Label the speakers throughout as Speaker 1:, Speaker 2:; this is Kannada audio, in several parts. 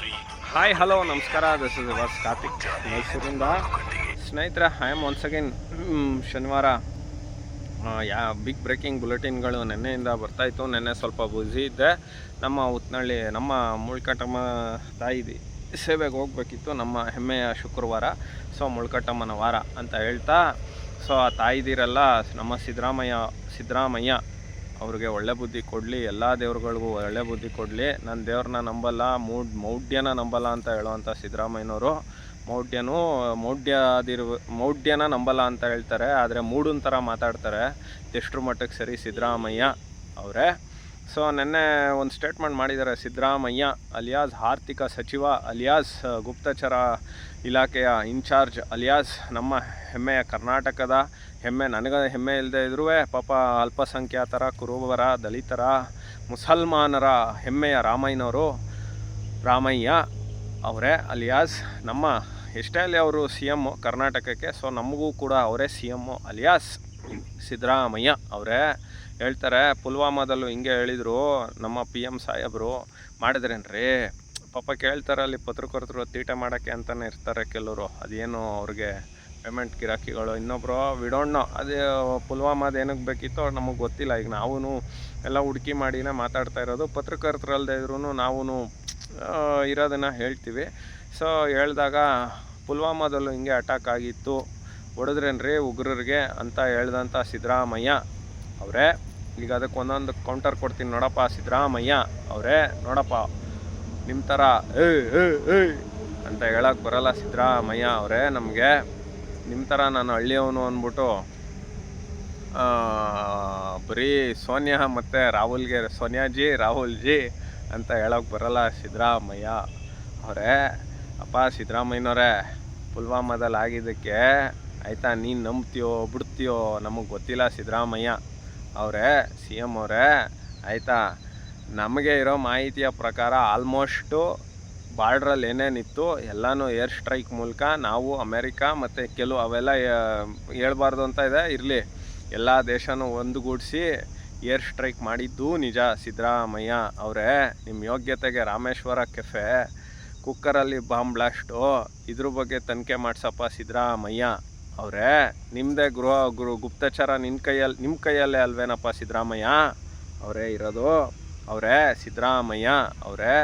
Speaker 1: ಹಾಯ್ ಹಲೋ ನಮಸ್ಕಾರ, ದಿಸ್ ಇಸ್ ವಾಸ್ ಕಾರ್ತಿಕ್ ಮೈಸೂರಿಂದ. ಸ್ನೇಹಿತರೆ, ಐ ಆಮ್ ಒನ್ಸ್ ಅಗೇನ್ ಶನಿವಾರ ಬಿಗ್ ಬ್ರೇಕಿಂಗ್ ಬುಲೆಟಿನ್ಗಳು ನೆನ್ನೆಯಿಂದ ಬರ್ತಾಯಿತ್ತು. ನೆನ್ನೆ ಸ್ವಲ್ಪ ಬ್ಯುಸಿ ಇದ್ದೆ. ನಮ್ಮ ಉತ್ನಳ್ಳಿ ನಮ್ಮ ಮುಳ್ಕಟ್ಟಮ್ಮ ತಾಯಿ ಸೇವೆಗೆ ಹೋಗ್ಬೇಕಿತ್ತು, ನಮ್ಮ ಹೆಮ್ಮೆಯ ಶುಕ್ರವಾರ. ಸೊ ಮುಳ್ಕಟ್ಟಮ್ಮನ ವಾರ ಅಂತ ಹೇಳ್ತಾ, ಸೊ ಆ ತಾಯಿದಿರೆಲ್ಲ ನಮ್ಮ ಸಿದ್ದರಾಮಯ್ಯ ಅವ್ರಿಗೆ ಒಳ್ಳೆ ಬುದ್ಧಿ ಕೊಡಲಿ, ಎಲ್ಲ ದೇವ್ರುಗಳಿಗೂ ಒಳ್ಳೆ ಬುದ್ಧಿ ಕೊಡಲಿ. ನನ್ನ ದೇವ್ರನ್ನ ನಂಬಲ್ಲ, ಮೌಢ್ಯನ ನಂಬಲ್ಲ ಅಂತ ಹೇಳುವಂಥ ಸಿದ್ದರಾಮಯ್ಯನವರು ಮೌಢ್ಯನ ನಂಬಲ್ಲ ಅಂತ ಹೇಳ್ತಾರೆ, ಆದರೆ ಮೂಡನ್ ಥರ ಮಾತಾಡ್ತಾರೆ. ಎಷ್ಟರ ಮಟ್ಟಕ್ಕೆ ಸರಿ ಸಿದ್ದರಾಮಯ್ಯ ಅವರೇ. ಸೊ ನೆನ್ನೆ ಒಂದು ಸ್ಟೇಟ್ಮೆಂಟ್ ಮಾಡಿದ್ದಾರೆ. ಸಿದ್ದರಾಮಯ್ಯ ಅಲಿಯಾಸ್ ಆರ್ಥಿಕ ಸಚಿವ, ಅಲಿಯಾಸ್ ಗುಪ್ತಚರ ಇಲಾಖೆಯ ಇನ್ಚಾರ್ಜ್, ಅಲಿಯಾಸ್ ನಮ್ಮ ಹೆಮ್ಮೆಯ ಕರ್ನಾಟಕದ ಹೆಮ್ಮೆ. ನನಗೆ ಹೆಮ್ಮೆ ಇಲ್ಲದೆ ಇದ್ರೂ ಪಾಪ ಅಲ್ಪಸಂಖ್ಯಾತರ, ಕುರುಬರ, ದಲಿತರ, ಮುಸಲ್ಮಾನರ ಹೆಮ್ಮೆಯ ರಾಮಯ್ಯ ಅವರೇ ಅಲಿಯಾಸ್ ನಮ್ಮ. ಎಷ್ಟೇ ಅಲ್ಲಿ ಅವರು ಸಿ ಎಮ್ಮು ಕರ್ನಾಟಕಕ್ಕೆ, ಸೊ ನಮಗೂ ಕೂಡ ಅವರೇ ಸಿ ಎಮ್ಮು ಅಲಿಯಾಸ್ ಸಿದ್ದರಾಮಯ್ಯ ಅವರೇ. ಹೇಳ್ತಾರೆ, ಪುಲ್ವಾಮಾದಲ್ಲೂ ಹಿಂಗೆ ಹೇಳಿದರು ನಮ್ಮ PM ಸಾಹೇಬರು. ಮಾಡಿದ್ರೇನ್ರಿ ಪಾಪ ಕೇಳ್ತಾರೆ, ಅಲ್ಲಿ ಪತ್ರಕರ್ತರು ತೀಟೆ ಮಾಡೋಕ್ಕೆ ಅಂತಲೇ ಇರ್ತಾರೆ ಕೆಲವರು. ಅದೇನು ಅವ್ರಿಗೆ ಪೇಮೆಂಟ್ ಗಿರಾಕಿಗಳು, ಇನ್ನೊಬ್ಬರು ವಿಡೋಣ್ಣು. ಅದೇ ಪುಲ್ವಾಮಾದ ಏನಕ್ಕೆ ಬೇಕಿತ್ತೋ ನಮಗೆ ಗೊತ್ತಿಲ್ಲ. ಈಗ ನಾವು ಎಲ್ಲ ಹುಡುಕಿ ಮಾಡಿನೇ ಮಾತಾಡ್ತಾ ಇರೋದು. ಪತ್ರಕರ್ತರಲ್ಲದೆ ಇದ್ರೂ ನಾವು ಇರೋದನ್ನು ಹೇಳ್ತೀವಿ. ಸೊ ಹೇಳಿದಾಗ ಪುಲ್ವಾಮಾದಲ್ಲೂ ಹಿಂಗೆ ಅಟ್ಯಾಕ್ ಆಗಿತ್ತು, ಹೊಡೆದ್ರೇನ್ರಿ ಉಗ್ರರಿಗೆ ಅಂತ ಹೇಳ್ದಂಥ ಸಿದ್ದರಾಮಯ್ಯ ಅವರೇ. ಈಗ ಅದಕ್ಕೆ ಒಂದೊಂದು ಕೌಂಟರ್ ಕೊಡ್ತೀನಿ ನೋಡಪ್ಪ ಸಿದ್ದರಾಮಯ್ಯ ಅವರೇ. ನೋಡಪ್ಪ, ನಿಮ್ಮ ಥರ ಅಂತ ಹೇಳಕ್ಕೆ ಬರಲ್ಲ ಸಿದ್ದರಾಮಯ್ಯ ಅವರೇ. ನಮಗೆ ನಿಮ್ಮ ಥರ ನಾನು ಹಳ್ಳಿಯವನು ಅಂದ್ಬಿಟ್ಟು ಬರೀ ಸೋನಿಯಾ ಮತ್ತು ರಾಹುಲ್ಜಿ ಅಂತ ಹೇಳೋಕ್ಕೆ ಬರಲ್ಲ ಸಿದ್ದರಾಮಯ್ಯ ಅವರೇ. ಅಪ್ಪ ಸಿದ್ದರಾಮಯ್ಯನವರೇ, ಪುಲ್ವಾಮಾದಲ್ಲಿ ಆಗಿದ್ದಕ್ಕೆ ಆಯಿತಾ, ನೀನು ನಂಬ್ತೀಯೋ ಬಿಡ್ತೀಯೋ ನಮಗೆ ಗೊತ್ತಿಲ್ಲ ಸಿದ್ದರಾಮಯ್ಯ ಅವರೇ, CM ಅವರೇ. ಆಯಿತಾ, ನಮಗೆ ಇರೋ ಮಾಹಿತಿಯ ಪ್ರಕಾರ ಆಲ್ಮೋಸ್ಟು ಬಾರ್ಡ್ರಲ್ಲಿ ಏನೇನಿತ್ತು ಎಲ್ಲನೂ ಏರ್ ಸ್ಟ್ರೈಕ್ ಮೂಲಕ ನಾವು ಅಮೇರಿಕಾ ಮತ್ತು ಕೆಲವು ಅವೆಲ್ಲ ಹೇಳ್ಬಾರ್ದು ಅಂತ ಇದೆ, ಇರಲಿ, ಎಲ್ಲ ದೇಶನೂ ಒಂದುಗೂಡಿಸಿ ಏರ್ ಸ್ಟ್ರೈಕ್ ಮಾಡಿದ್ದು ನಿಜ ಸಿದ್ದರಾಮಯ್ಯ ಅವರೇ. ನಿಮ್ಮ ಯೋಗ್ಯತೆಗೆ ರಾಮೇಶ್ವರ ಕೆಫೆ ಕುಕ್ಕರಲ್ಲಿ ಬಾಂಬ್ ಬ್ಲಾಸ್ಟು, ಇದ್ರ ಬಗ್ಗೆ ತನಿಖೆ ಮಾಡಿಸಪ್ಪ ಸಿದ್ದರಾಮಯ್ಯ ಅವರೇ. ನಿಮ್ಮದೇ ಗುಪ್ತಚರ ನಿಮ್ಮ ಕೈಯಲ್ಲೇ ಅಲ್ವೇನಪ್ಪ ಸಿದ್ದರಾಮಯ್ಯ ಅವರೇ ಇರೋದು ಅವರೇ. ಸಿದ್ದರಾಮಯ್ಯ ಅವರೇ,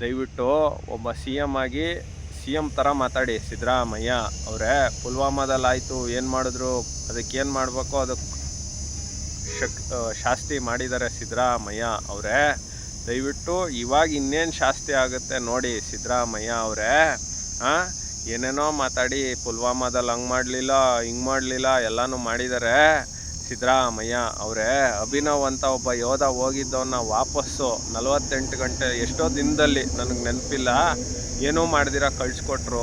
Speaker 1: ದಯವಿಟ್ಟು ಒಬ್ಬ CM ಆಗಿ CM ಥರ ಮಾತಾಡಿ ಸಿದ್ದರಾಮಯ್ಯ ಅವರೇ. ಪುಲ್ವಾಮಾದಲ್ಲಿ ಆಯಿತು, ಏನು ಮಾಡಿದ್ರು, ಅದಕ್ಕೇನು ಮಾಡಬೇಕೋ ಅದಕ್ಕೆ ಶಾಸ್ತಿ ಮಾಡಿದ್ದಾರೆ ಸಿದ್ದರಾಮಯ್ಯ ಅವರೇ. ದಯವಿಟ್ಟು ಇವಾಗ ಇನ್ನೇನು ಶಾಸ್ತಿ ಆಗುತ್ತೆ ನೋಡಿ ಸಿದ್ದರಾಮಯ್ಯ ಅವರೇ. ಏನೇನೋ ಮಾತಾಡಿ ಪುಲ್ವಾಮಾದಲ್ಲಿ ಹಂಗೆ ಮಾಡಲಿಲ್ಲ, ಹಿಂಗೆ ಮಾಡಲಿಲ್ಲ, ಎಲ್ಲನೂ ಮಾಡಿದ್ದಾರೆ ಸಿದ್ದರಾಮಯ್ಯ ಅವರೇ. ಅಭಿನವ್ ಅಂತ ಒಬ್ಬ ಯೋಧ ಹೋಗಿದ್ದವನ್ನ ವಾಪಸ್ಸು 48 ಗಂಟೆ ಎಷ್ಟೋ ದಿನದಲ್ಲಿ, ನನಗೆ ನೆನಪಿಲ್ಲ, ಏನೂ ಮಾಡ್ದಿರ ಕಳಿಸ್ಕೊಟ್ರು.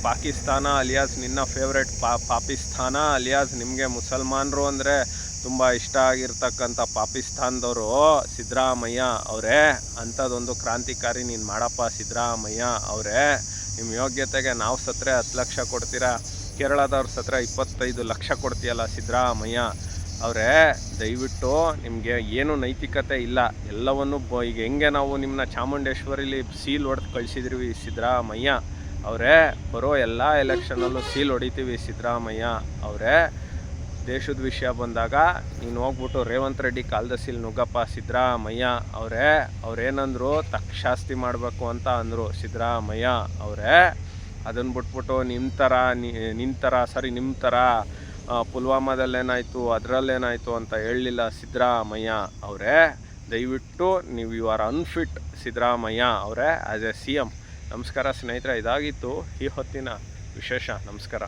Speaker 1: ಪಾಕಿಸ್ತಾನ ಅಲಿಯಾಸ್ ನಿನ್ನ ಫೇವ್ರೆಟ್ ಪಾಕಿಸ್ತಾನ ಅಲಿಯಾಸ್, ನಿಮಗೆ ಮುಸಲ್ಮಾನರು ಅಂದರೆ ತುಂಬ ಇಷ್ಟ ಆಗಿರ್ತಕ್ಕಂಥ ಪಾಕಿಸ್ತಾನದವರು ಸಿದ್ದರಾಮಯ್ಯ ಅವರೇ. ಅಂಥದ್ದೊಂದು ಕ್ರಾಂತಿಕಾರಿ ನೀನು ಮಾಡಪ್ಪ ಸಿದ್ದರಾಮಯ್ಯ ಅವರೇ. ನಿಮ್ಮ ಯೋಗ್ಯತೆಗೆ ನಾವು ಸತ್ತರೆ 10 ಲಕ್ಷ ಕೊಡ್ತೀರಾ, ಕೇರಳದವ್ರು ಸತ್ತರೆ 25 ಲಕ್ಷ ಕೊಡ್ತೀಯಲ್ಲ ಸಿದ್ದರಾಮಯ್ಯ ಅವರೇ. ದಯವಿಟ್ಟು ನಿಮಗೆ ಏನು ನೈತಿಕತೆ ಇಲ್ಲ, ಎಲ್ಲವನ್ನು ಈಗ ಹೆಂಗೆ ನಾವು ನಿಮ್ಮನ್ನ ಚಾಮುಂಡೇಶ್ವರಿಲಿ ಸೀಲ್ ಹೊಡೆದು ಕಳಿಸಿದ್ವಿ ಸಿದ್ದರಾಮಯ್ಯ ಅವರೇ, ಬರೋ ಎಲ್ಲ ಎಲೆಕ್ಷನಲ್ಲೂ ಸೀಲ್ ಹೊಡಿತೀವಿ ಸಿದ್ದರಾಮಯ್ಯ ಅವರೇ. ದೇಶದ ವಿಷಯ ಬಂದಾಗ ನೀನು ಹೋಗ್ಬಿಟ್ಟು ರೇವಂತ್ ರೆಡ್ಡಿ ಕಾಲದ ಸೀಲ್ ನುಗ್ಗಪ್ಪ ಸಿದ್ದರಾಮಯ್ಯ ಅವರೇ. ಅವ್ರೇನಂದ್ರು, ಶಾಸ್ತಿ ಮಾಡಬೇಕು ಅಂತ ಅಂದರು ಸಿದ್ದರಾಮಯ್ಯ ಅವರೇ. ಅದನ್ನು ಬಿಟ್ಬಿಟ್ಟು ನಿಮ್ಮ ಥರ ಪುಲ್ವಾಮಾದಲ್ಲೇನಾಯಿತು ಅದರಲ್ಲೇನಾಯಿತು ಅಂತ ಹೇಳಲಿಲ್ಲ ಸಿದ್ದರಾಮಯ್ಯ ಅವರೇ. ದಯವಿಟ್ಟು ನೀವು ಯು ಆರ್ ಅನ್ಫಿಟ್ ಸಿದ್ದರಾಮಯ್ಯ ಅವರೇ ಆ್ಯಸ್ ಎ CM. ನಮಸ್ಕಾರ ಸ್ನೇಹಿತರೆ, ಇದಾಗಿತ್ತು ಈ ಹೊತ್ತಿನ ವಿಶೇಷ. ನಮಸ್ಕಾರ.